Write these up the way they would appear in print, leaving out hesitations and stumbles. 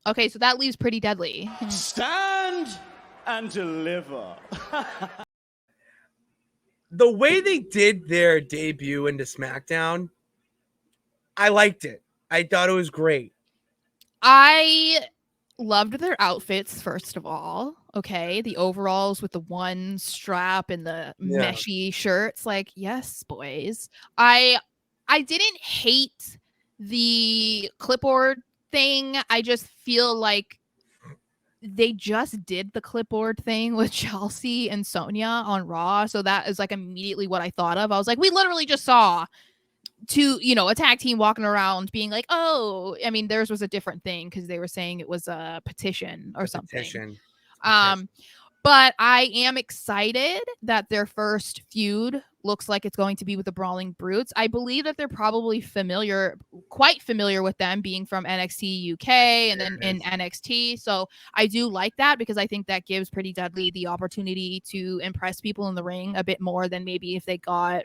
Okay, so that leaves Pretty Deadly. Stand and deliver. The way they did their debut into SmackDown, I liked it. I thought it was great. I loved their outfits, first of all. Okay, the overalls with the one strap and the meshy shirts. Like, yes, boys. I didn't hate the clipboard thing. I just feel like they just did the clipboard thing with Chelsea and Sonia on Raw. So that is like immediately what I thought of. I was like, we literally just saw a tag team walking around being like, oh, I mean, theirs was a different thing because they were saying it was a petition or something. But I am excited that their first feud looks like it's going to be with the Brawling Brutes. I believe that they're probably quite familiar with them being from NXT UK and then in NXT. So I do like that because I think that gives Pretty Deadly the opportunity to impress people in the ring a bit more than maybe if they got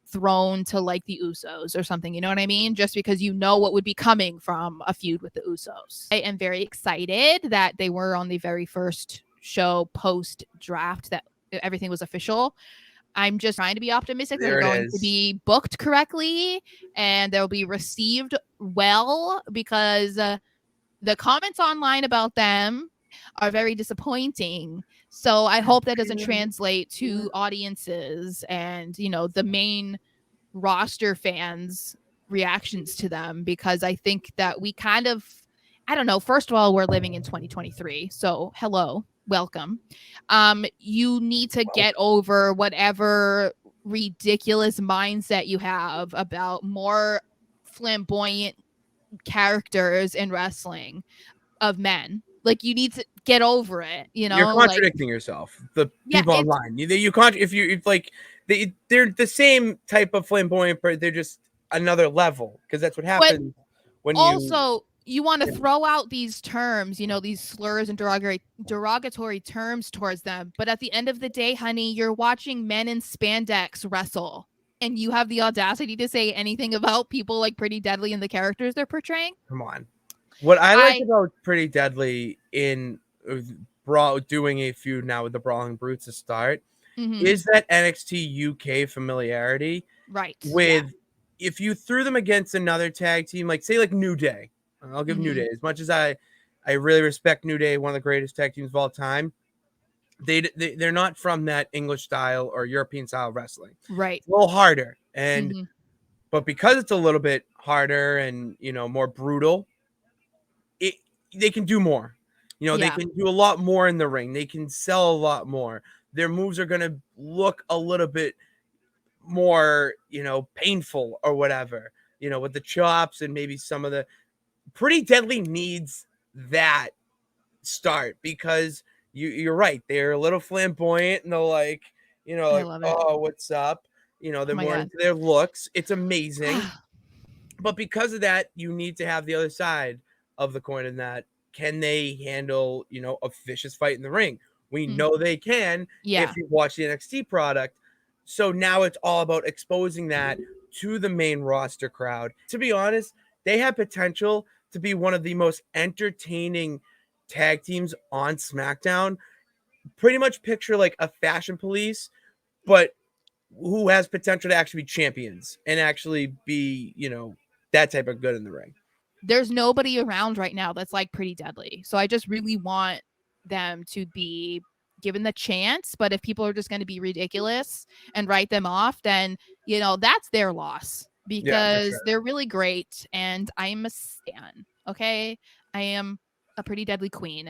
thrown to like the Usos or something, you know what I mean? Just because you know what would be coming from a feud with the Usos. I am very excited that they were on the very first show post draft, that everything was official. I'm just trying to be optimistic that they're going to be booked correctly and they'll be received well, because the comments online about them are very disappointing. So I hope that doesn't translate to audiences and, the main roster fans' reactions to them, because I think that we kind of, I don't know, first of all, we're living in 2023. So hello, welcome. You need to get over whatever ridiculous mindset you have about more flamboyant characters in wrestling of men. Like, you need to get over it, You're contradicting yourself. The people online, they're the same type of flamboyant, but they're just another level, because that's what happens when you want to throw out these terms, these slurs and derogatory terms towards them. But at the end of the day, honey, you're watching men in spandex wrestle, and you have the audacity to say anything about people like Pretty Deadly and the characters they're portraying? Come on. What I like about Pretty Deadly in doing a feud now with the Brawling Brutes to start is that NXT UK familiarity. Right. If you threw them against another tag team, like say like New Day, I'll give New Day, as much as I really respect New Day, one of the greatest tag teams of all time. They're not from that English style or European style wrestling. Right. It's a little harder. But because it's a little bit harder and, more brutal, they can do more. They can do a lot more in the ring. They can sell a lot more. Their moves are going to look a little bit more, painful or whatever, with the chops and maybe some of the Pretty Deadly needs that start, because you're right. They're a little flamboyant and they're like, oh, what's up? They're more into their looks. It's amazing. But because of that, you need to have the other side of the coin, in that, can they handle, a vicious fight in the ring? We know they can if you watch the NXT product. So now it's all about exposing that to the main roster crowd. To be honest, they have potential to be one of the most entertaining tag teams on SmackDown. Pretty much picture like a Fashion Police, but who has potential to actually be champions and actually be, that type of good in the ring. There's nobody around right now that's like Pretty Deadly. So I just really want them to be given the chance. But if people are just going to be ridiculous and write them off, then, that's their loss, because they're really great. And I'm a stan. Okay. I am a Pretty Deadly queen.